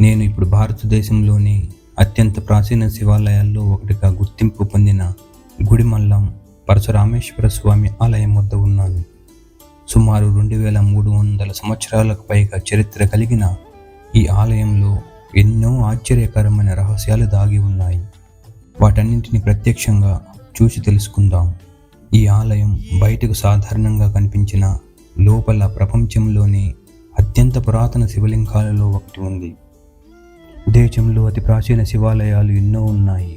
నేను ఇప్పుడు భారతదేశంలోని అత్యంత ప్రాచీన శివాలయాల్లో ఒకటిగా గుర్తింపు పొందిన గుడిమల్లం పరశురామేశ్వర స్వామి ఆలయం వద్ద ఉన్నాను. సుమారు 2300 సంవత్సరాలకు పైగా చరిత్ర కలిగిన ఈ ఆలయంలో ఎన్నో ఆశ్చర్యకరమైన రహస్యాలు దాగి ఉన్నాయి. వాటన్నింటినీ ప్రత్యక్షంగా చూసి తెలుసుకుందాం. ఈ ఆలయం బయటకు సాధారణంగా కనిపించిన లోపల ప్రపంచంలోని అత్యంత పురాతన శివలింగాలలో ఒకటి ఉంది. దేశంలో అతి ప్రాచీన శివాలయాలు ఎన్నో ఉన్నాయి.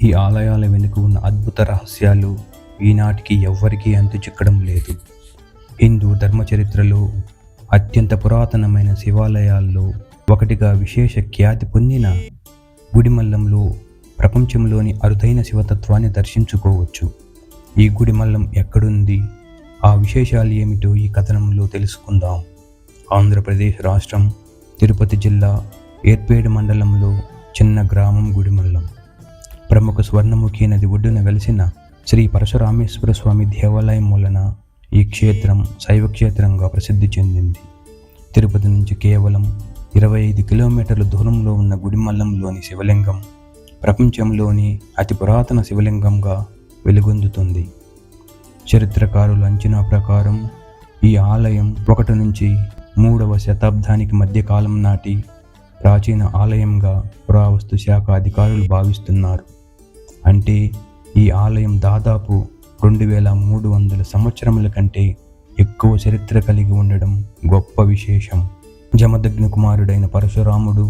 ఈ ఆలయాల వెనుక ఉన్న అద్భుత రహస్యాలు ఈనాటికి ఎవ్వరికీ అంతు చిక్కడం లేదు. హిందూ ధర్మ చరిత్రలో అత్యంత పురాతనమైన శివాలయాల్లో ఒకటిగా విశేష ఖ్యాతి పొందిన గుడిమల్లంలో ప్రపంచంలోని అరుదైన శివతత్వాన్ని దర్శించుకోవచ్చు. ఈ గుడిమల్లం ఎక్కడుంది, ఆ విశేషాలు ఏమిటో ఈ కథనంలో తెలుసుకుందాం. ఆంధ్రప్రదేశ్ రాష్ట్రం తిరుపతి జిల్లా ఏర్పేడు మండలంలో చిన్న గ్రామం గుడిమల్లం. ప్రముఖ స్వర్ణముఖి నది ఒడ్డున వెలిసిన శ్రీ పరశురామేశ్వర స్వామి దేవాలయం వలన ఈ క్షేత్రం శైవ క్షేత్రంగా ప్రసిద్ధి చెందింది. తిరుపతి నుంచి కేవలం 25 కిలోమీటర్ల దూరంలో ఉన్న గుడిమల్లంలోని శివలింగం ప్రపంచంలోని అతి పురాతన శివలింగంగా వెలుగొందుతుంది. చరిత్రకారుల అంచనా ప్రకారం ఈ ఆలయం 1 నుంచి 3వ శతాబ్దానికి మధ్య కాలం నాటి ప్రాచీన ఆలయంగా పురావస్తు శాఖ అధికారులు భావిస్తున్నారు. అంటే ఈ ఆలయం దాదాపు 2300 సంవత్సరముల కంటే ఎక్కువ చరిత్ర కలిగి ఉండడం గొప్ప విశేషం. జమదగ్ని కుమారుడైన పరశురాముడు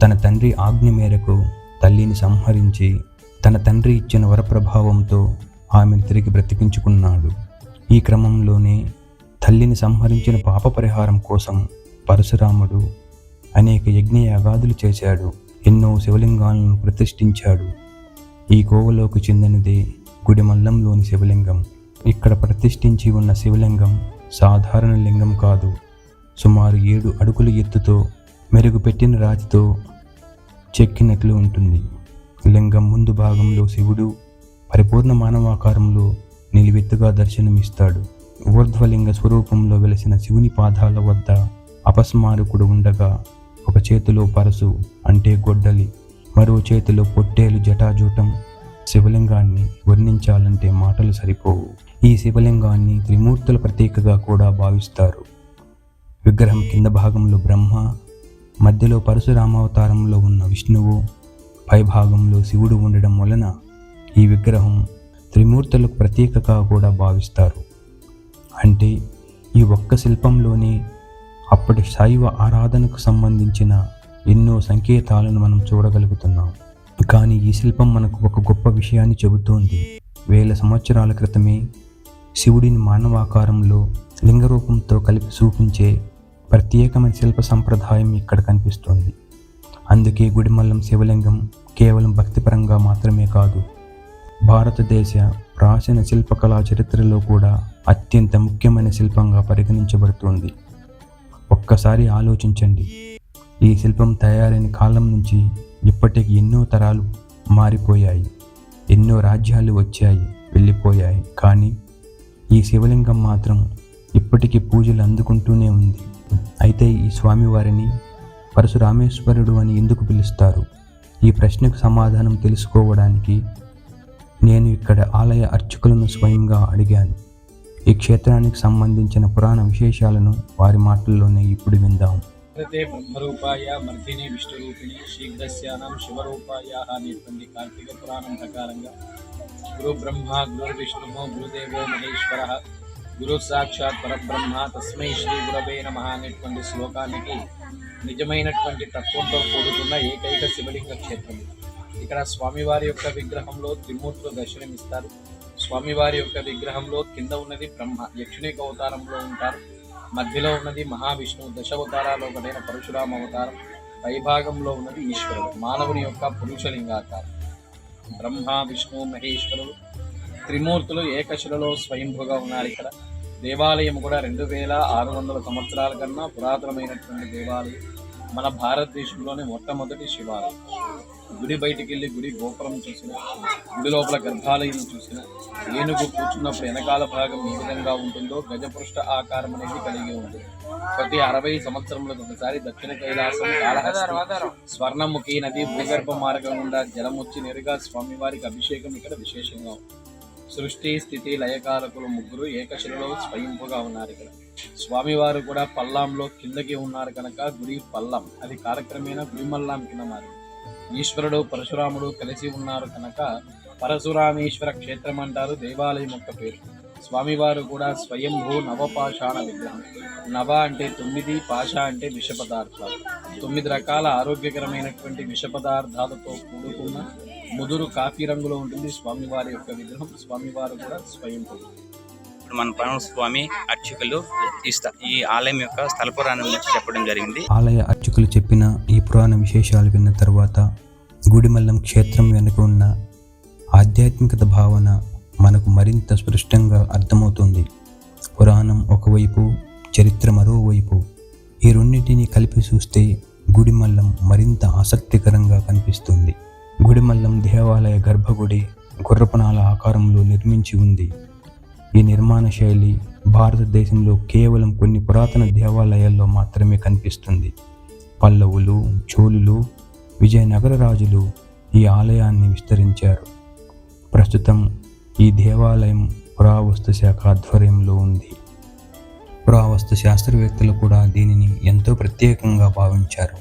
తన తండ్రి ఆజ్ఞ మేరకు తల్లిని సంహరించి తన తండ్రి ఇచ్చిన వరప్రభావంతో ఆమెను తిరిగి బ్రతికించుకున్నాడు. ఈ క్రమంలోనే తల్లిని సంహరించిన పాప పరిహారం కోసం పరశురాముడు అనేక యజ్ఞయాగాదులు చేశాడు. ఎన్నో శివలింగాలను ప్రతిష్ఠించాడు. ఈ కోవలోకి చెందినదే గుడిమల్లంలోని శివలింగం. ఇక్కడ ప్రతిష్ఠించి ఉన్న శివలింగం సాధారణ లింగం కాదు. సుమారు 7 అడుగుల ఎత్తుతో మెరుగుపెట్టిన రాతితో చెక్కినట్లు ఉంటుంది. లింగం ముందు భాగంలో శివుడు పరిపూర్ణ మానవాకారంలో నిలువెత్తుగా దర్శనమిస్తాడు. ఊర్ధ్వలింగ స్వరూపంలో వెలిసిన శివుని పాదాల వద్ద అపస్మారకుడు ఉండగా ఒక చేతిలో పరసు అంటే గొడ్డలి, మరో చేతిలో పొట్టేలు జటాజూటం. శివలింగాన్ని వర్ణించాలంటే మాటలు సరిపోవు. ఈ శివలింగాన్ని త్రిమూర్తుల ప్రతీకగా కూడా భావిస్తారు. విగ్రహం కింద భాగంలో బ్రహ్మ, మధ్యలో పరశురామావతారంలో ఉన్న విష్ణువు, పై భాగంలో శివుడు ఉండడం వలన ఈ విగ్రహం త్రిమూర్తులకు ప్రతీకగా కూడా భావిస్తారు. అంటే ఈ ఒక్క శిల్పంలోనే అప్పటి శైవ ఆరాధనకు సంబంధించిన ఎన్నో సంకేతాలను మనం చూడగలుగుతున్నాం. కానీ ఈ శిల్పం మనకు ఒక గొప్ప విషయాన్ని చెబుతోంది. 1000 సంవత్సరాల క్రితమే శివుడిని మానవాకారంలో లింగరూపంతో కలిపి చూపించే ప్రత్యేకమైన శిల్ప సంప్రదాయం ఇక్కడ కనిపిస్తోంది. అందుకే గుడిమల్లం శివలింగం కేవలం భక్తిపరంగా మాత్రమే కాదు, భారతదేశ ప్రాచీన శిల్పకళా చరిత్రలో కూడా అత్యంత ముఖ్యమైన శిల్పంగా పరిగణించబడుతోంది. ఒక్కసారి ఆలోచించండి. ఈ శిల్పం తయారైన కాలం నుంచి ఇప్పటికి ఎన్నో తరాలు మారిపోయాయి, ఎన్నో రాజ్యాలు వచ్చాయి, వెళ్ళిపోయాయి. కానీ ఈ శివలింగం మాత్రం ఇప్పటికీ పూజలు అందుకుంటూనే ఉంది. అయితే ఈ స్వామివారిని పరశురామేశ్వరుడు అని ఎందుకు పిలుస్తారు? ఈ ప్రశ్నకు సమాధానం తెలుసుకోవడానికి నేను ఇక్కడ ఆలయ అర్చకులను స్వయంగా అడిగాను. ఈ క్షేత్రానికి సంబంధించిన పురాణ విశేషాలను వారి మాటల్లోనే ఇప్పుడు విందాం. బ్రహ్మరూపాయ మర్దిని విష్ణురూపిణి శీఘ్రస్యానం శివరూపాయ అనేటువంటి కార్తీక పురాణం ప్రకారంగా గురు బ్రహ్మ గురు విష్ణు గురుదేవో మహేశ్వర గురు సాక్షాత్ పరబ్రహ్మ తస్మై శ్రీ గురవే నమః అనేటువంటి శ్లోకానికి నిజమైనటువంటి తత్వంతో కూడుకున్న ఏకైక శివలింగ క్షేత్రం. ఇక్కడ స్వామివారి యొక్క విగ్రహంలో త్రిమూర్తులు దర్శనమిస్తారు. స్వామివారి యొక్క విగ్రహంలో కింద ఉన్నది బ్రహ్మ, యక్షునిక అవతారంలో ఉంటారు. మధ్యలో ఉన్నది మహావిష్ణువు, దశావతారాలు ఒకటైన పరశురామ అవతారం. పైభాగంలో ఉన్నది ఈశ్వరుడు, మానవుని యొక్క పురుషలింగాకారం. బ్రహ్మ విష్ణు మహేశ్వరుడు త్రిమూర్తులు ఏకశిలలో స్వయంభుగా ఉన్నారు. ఇక్కడ దేవాలయం కూడా 2600 సంవత్సరాల కన్నా పురాతనమైనటువంటి దేవాలయం. మన భారతదేశంలోనే మొట్టమొదటి శివాలయం. గుడి బయటికి వెళ్ళి గుడి గోపురం చూసిన, గుడి లోపల గర్భాలయం చూసిన, ఏనుగు కూర్చున్నప్పుడు వెనకాల భాగం ఏ విధంగా ఉంటుందో గజపృష్ఠ ఆకారం అనేది కలిగి ఉంటుంది. ప్రతి 60 సంవత్సరములకు ఒకసారి దక్షిణ కైలాసం కాళహస్తి స్వర్ణముఖి నది భూగర్భ మార్గం గుండా జలమొచ్చి నేరుగా స్వామివారికి అభిషేకం ఇక్కడ విశేషంగా ఉంది. సృష్టి స్థితి లయకారకులు ముగ్గురు ఏకశిలలో స్వయంపుగా ఉన్నారు. ఇక్కడ స్వామివారు కూడా పల్లాంలో కిందకి ఉన్నారు కనుక గుడి పల్లం, అది కాలక్రమేణా గుడిమల్లాం కింద మారింది. ఈశ్వరుడు పరశురాముడు కలిసి ఉన్నారు కనుక పరశురామేశ్వర క్షేత్రం అంటారు దేవాలయం యొక్క పేరు. స్వామివారు కూడా స్వయంభూ నవపాషాణ విగ్రహం. నవ అంటే 9, పాష అంటే విష పదార్థాలు. 9 రకాల ఆరోగ్యకరమైనటువంటి విష పదార్థాలతో కూడుకున్న ముదురు కాఫీ రంగులో ఉంటుంది స్వామివారి యొక్క విగ్రహం. స్వామివారు కూడా స్వయంభూ. ఇప్పుడు మన పరమ స్వామి అర్చకులు ఈ ఆలయం యొక్క స్థల పురాణం గురించి చెప్పడం జరిగింది. ఆలయ అర్చకులు చెప్పిన ఈ పురాణ విశేషాలు విన్న తర్వాత గుడిమల్లం క్షేత్రం వెనుక ఉన్న ఆధ్యాత్మికత భావన మనకు మరింత స్పష్టంగా అర్థమవుతుంది. పురాణం ఒకవైపు, చరిత్ర మరోవైపు. ఈ రెండింటిని కలిపి చూస్తే గుడిమల్లం మరింత ఆసక్తికరంగా కనిపిస్తుంది. గుడిమల్లం దేవాలయ గర్భగుడి గుర్రపనాల ఆకారంలో నిర్మించి ఉంది. ఈ నిర్మాణ శైలి భారతదేశంలో కేవలం కొన్ని పురాతన దేవాలయాల్లో మాత్రమే కనిపిస్తుంది. పల్లవులు, చోళులు, విజయనగర రాజులు ఈ ఆలయాన్ని విస్తరించారు. ప్రస్తుతం ఈ దేవాలయం పురావస్తు శాఖ ఆధ్వర్యంలో ఉంది. పురావస్తు శాస్త్రవేత్తలు కూడా దీనిని ఎంతో ప్రత్యేకంగా భావించారు.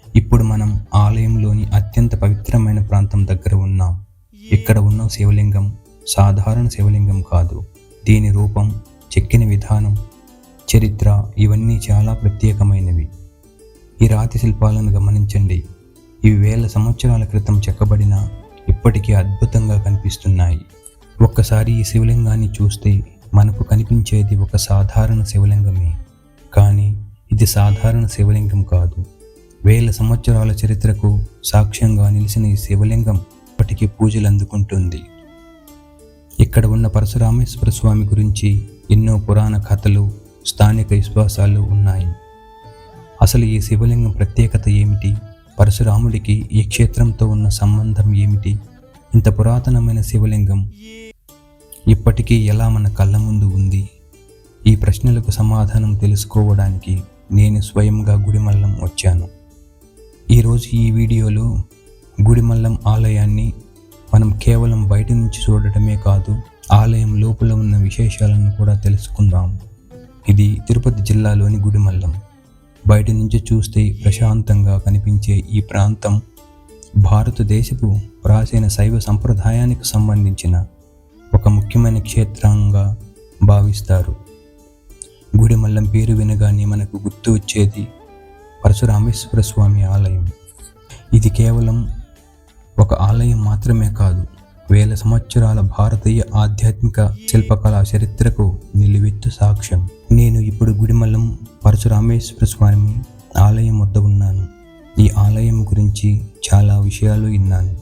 ఇప్పుడు మనం ఆలయంలోని అత్యంత పవిత్రమైన ప్రాంతం దగ్గర ఉన్నాం. ఇక్కడ ఉన్న శివలింగం సాధారణ శివలింగం కాదు. దీని రూపం, చెక్కిన విధానం, చరిత్ర ఇవన్నీ చాలా ప్రత్యేకమైనవి. ఈ రాతి శిల్పాలను గమనించండి. ఇవి వేల సంవత్సరాల క్రితం చెక్కబడిన ఇప్పటికీ అద్భుతంగా కనిపిస్తున్నాయి. ఒక్కసారి ఈ శివలింగాన్ని చూస్తే మనకు కనిపించేది ఒక సాధారణ శివలింగమే. కానీ ఇది సాధారణ శివలింగం కాదు. వేల సంవత్సరాల చరిత్రకు సాక్ష్యంగా నిలిచిన ఈ శివలింగం ఇప్పటికీ పూజలు అందుకుంటుంది. ఇక్కడ ఉన్న పరశురామేశ్వర స్వామి గురించి ఎన్నో పురాణ కథలు, స్థానిక విశ్వాసాలు ఉన్నాయి. అసలు ఈ శివలింగం ప్రత్యేకత ఏమిటి? పరశురాముడికి ఈ క్షేత్రంతో ఉన్న సంబంధం ఏమిటి? ఇంత పురాతనమైన శివలింగం ఇప్పటికీ ఎలా మన కళ్ళ ముందు ఉంది? ఈ ప్రశ్నలకు సమాధానం తెలుసుకోవడానికి నేను స్వయంగా గుడిమల్లం వచ్చాను. ఈరోజు ఈ వీడియోలో గుడిమల్లం ఆలయాన్ని మనం కేవలం బయట నుంచి చూడటమే కాదు, ఆలయం లోపల ఉన్న విశేషాలను కూడా తెలుసుకుందాం. ఇది తిరుపతి జిల్లాలోని గుడిమల్లం. బయట నుంచి చూస్తే ప్రశాంతంగా కనిపించే ఈ ప్రాంతం భారతదేశపు ప్రాచీన శైవ సంప్రదాయానికి సంబంధించిన ఒక ముఖ్యమైన క్షేత్రంగా భావిస్తారు. గుడిమల్లం పేరు వినగానే మనకు గుర్తు వచ్చేది పరశురామేశ్వర స్వామి ఆలయం. ఇది కేవలం ఒక ఆలయం మాత్రమే కాదు, వేల సంవత్సరాల భారతీయ ఆధ్యాత్మిక శిల్పకళా చరిత్రకు నిలువెత్తు సాక్ష్యం. నేను ఇప్పుడు గుడిమల్లం పరశురామేశ్వర స్వామి ఆలయం వద్ద ఉన్నాను. ఈ ఆలయం గురించి చాలా విషయాలు విన్నాను,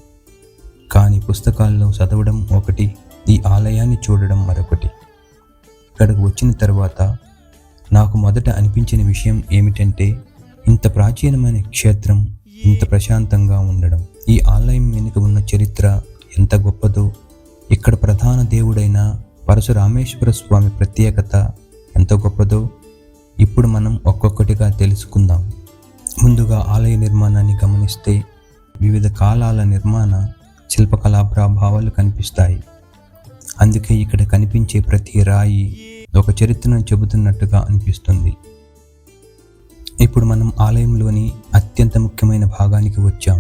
కానీ పుస్తకాల్లో చదవడం ఒకటి, ఈ ఆలయాన్ని చూడడం మరొకటి. ఇక్కడకు వచ్చిన తర్వాత నాకు మొదట అనిపించిన విషయం ఏమిటంటే, ఇంత ప్రాచీనమైన క్షేత్రం ఇంత ప్రశాంతంగా ఉండడం. ఈ ఆలయం వెనుక ఉన్న చరిత్ర ఎంత గొప్పదో, ఇక్కడ ప్రధాన దేవుడైన పరశురామేశ్వర స్వామి ప్రత్యేకత ఎంత గొప్పదో ఇప్పుడు మనం ఒక్కొక్కటిగా తెలుసుకుందాం. ముందుగా ఆలయ నిర్మాణాన్ని గమనిస్తే వివిధ కాలాల నిర్మాణ శిల్పకళా ప్రభావాలు కనిపిస్తాయి. అందుకే ఇక్కడ కనిపించే ప్రతి రాయి ఒక చరిత్రను చెబుతున్నట్టుగా అనిపిస్తుంది. ఇప్పుడు మనం ఆలయంలోని అత్యంత ముఖ్యమైన భాగానికి వచ్చాం.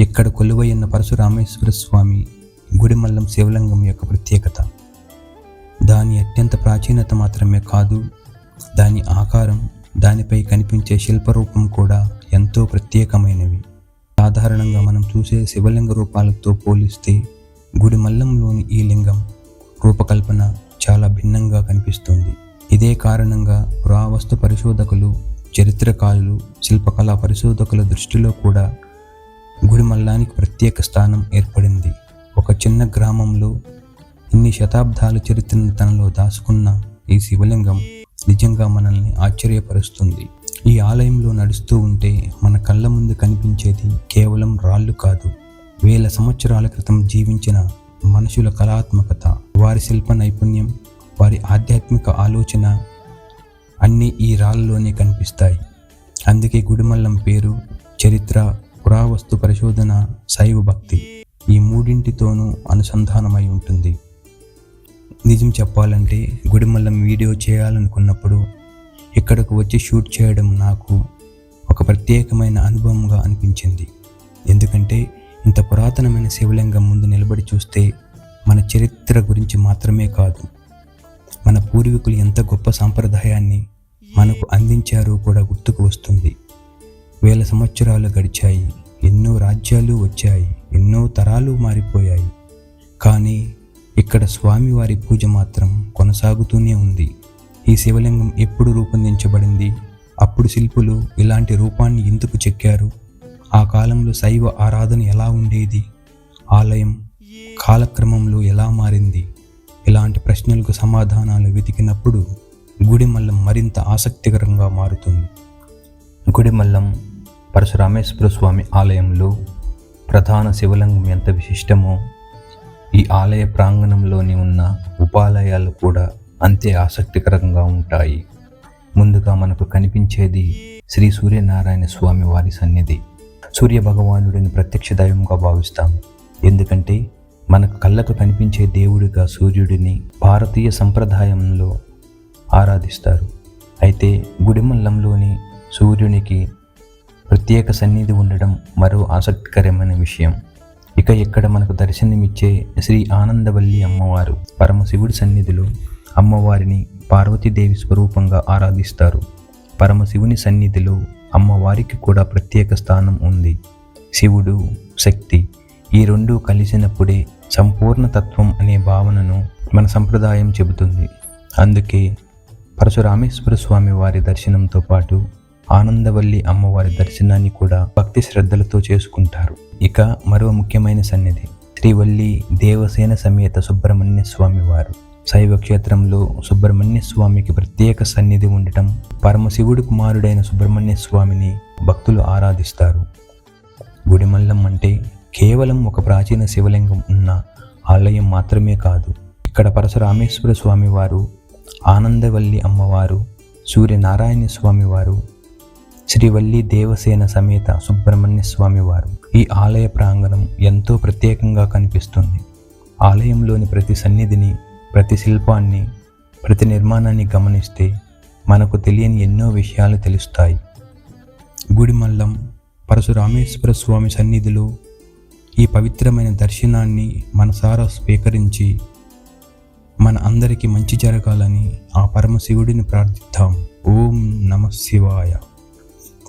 ఇక్కడ కొలువై ఉన్న పరశురామేశ్వర స్వామి గుడిమల్లం శివలింగం యొక్క ప్రత్యేకత. దాని అత్యంత ప్రాచీనత మాత్రమే కాదు, దాని ఆకారం, దానిపై కనిపించే శిల్పరూపం కూడా ఎంతో ప్రత్యేకమైనవి. సాధారణంగా మనం చూసే శివలింగ రూపాలతో పోలిస్తే గుడిమల్లంలోని ఈ లింగం రూపకల్పన చాలా భిన్నంగా కనిపిస్తుంది. ఇదే కారణంగా పురావస్తు పరిశోధకులు, చరిత్రకారులు, శిల్పకళా పరిశోధకుల దృష్టిలో కూడా గుడిమల్లానికి ప్రత్యేక స్థానం ఏర్పడింది. ఒక చిన్న గ్రామంలో ఇన్ని శతాబ్దాల చరిత్రను తనలో దాచుకున్న ఈ శివలింగం నిజంగా మనల్ని ఆశ్చర్యపరుస్తుంది. ఈ ఆలయంలో నడుస్తూ ఉంటే మన కళ్ళ ముందు కనిపించేది కేవలం రాళ్ళు కాదు, వేల సంవత్సరాల క్రితం జీవించిన మనుషుల కళాత్మకత, వారి శిల్ప నైపుణ్యం, వారి ఆధ్యాత్మిక ఆలోచన అన్నీ ఈ రాళ్ళలోనే కనిపిస్తాయి. అందుకే గుడిమల్లం పేరు చరిత్ర, పురావస్తు పరిశోధన, శైవ భక్తి ఈ మూడింటితోనూ అనుసంధానమై ఉంటుంది. నిజం చెప్పాలంటే గుడిమల్లం వీడియో చేయాలనుకున్నప్పుడు ఇక్కడకు వచ్చి షూట్ చేయడం నాకు ఒక ప్రత్యేకమైన అనుభవంగా అనిపించింది. ఎందుకంటే ఇంత పురాతనమైన శివలింగం ముందు నిలబడి చూస్తే మన చరిత్ర గురించి మాత్రమే కాదు, మన పూర్వీకులు ఎంత గొప్ప సాంప్రదాయాన్ని మనకు అందించారో కూడా గుర్తుకు వస్తుంది. వేల సంవత్సరాలు గడిచాయి, ఎన్నో రాజ్యాలు వచ్చాయి, ఎన్నో తరాలు మారిపోయాయి, కానీ ఇక్కడ స్వామివారి పూజ మాత్రం కొనసాగుతూనే ఉంది. ఈ శివలింగం ఎప్పుడు రూపొందించబడింది, అప్పుడు శిల్పులు ఇలాంటి రూపాన్ని ఎందుకు చెక్కారు, ఆ కాలంలో శైవ ఆరాధన ఎలా ఉండేది, ఆలయం కాలక్రమంలో ఎలా మారింది, ఇలాంటి ప్రశ్నలకు సమాధానాలు వెతికినప్పుడు గుడిమల్లం మరింత ఆసక్తికరంగా మారుతుంది. గుడిమల్లం పరశురామేశ్వర స్వామి ఆలయంలో ప్రధాన శివలింగం ఎంత విశిష్టమో ఈ ఆలయ ప్రాంగణంలోని ఉన్న ఉపాలయాలు కూడా అంతే ఆసక్తికరంగా ఉంటాయి. ముందుగా మనకు కనిపించేది శ్రీ సూర్యనారాయణ స్వామి వారి సన్నిధి. సూర్య భగవానుడిని ప్రత్యక్ష దైవంగా భావిస్తాం. ఎందుకంటే మనకు కళ్ళకు కనిపించే దేవుడిగా సూర్యుడిని భారతీయ సంప్రదాయంలో ఆరాధిస్తారు. అయితే గుడిమల్లంలోని సూర్యునికి ప్రత్యేక సన్నిధి ఉండడం మరో ఆసక్తికరమైన విషయం. ఇక ఇక్కడ మనకు దర్శనమిచ్చే శ్రీ ఆనందవల్లి అమ్మవారు పరమశివుడి సన్నిధిలో అమ్మవారిని పార్వతీదేవి స్వరూపంగా ఆరాధిస్తారు. పరమశివుని సన్నిధిలో అమ్మవారికి కూడా ప్రత్యేక స్థానం ఉంది. శివుడు, శక్తి ఈ రెండూ కలిసినప్పుడే సంపూర్ణ తత్వం అనే భావనను మన సంప్రదాయం చెబుతుంది. అందుకే పరశురామేశ్వర స్వామి వారి దర్శనంతో పాటు ఆనందవల్లి అమ్మవారి దర్శనాన్ని కూడా భక్తి శ్రద్ధలతో చేసుకుంటారు. ఇక మరో ముఖ్యమైన సన్నిధి శ్రీవల్లి దేవసేన సమేత సుబ్రహ్మణ్య స్వామి వారు. శైవ క్షేత్రంలో సుబ్రహ్మణ్య స్వామికి ప్రత్యేక సన్నిధి ఉండటం, పరమశివుడి కుమారుడైన సుబ్రహ్మణ్య స్వామిని భక్తులు ఆరాధిస్తారు. గుడిమల్లం అంటే కేవలం ఒక ప్రాచీన శివలింగం ఉన్న ఆలయం మాత్రమే కాదు. ఇక్కడ పరశురామేశ్వర స్వామి వారు, ఆనందవల్లి అమ్మవారు, సూర్యనారాయణ స్వామి వారు, శ్రీవల్లి దేవసేన సమేత సుబ్రహ్మణ్య స్వామి వారు. ఈ ఆలయ ప్రాంగణం ఎంతో ప్రత్యేకంగా కనిపిస్తుంది. ఆలయంలోని ప్రతి సన్నిధిని, ప్రతి శిల్పాన్ని, ప్రతి నిర్మాణాన్ని గమనిస్తే మనకు తెలియని ఎన్నో విషయాలు తెలుస్తాయి. గుడిమల్లం పరశురామేశ్వర స్వామి సన్నిధిలో ఈ పవిత్రమైన దర్శనాన్ని మనసారా స్వీకరించి మన అందరికీ మంచి జరగాలని ఆ పరమశివుడిని ప్రార్థిద్దాం. ఓం నమః శివాయ.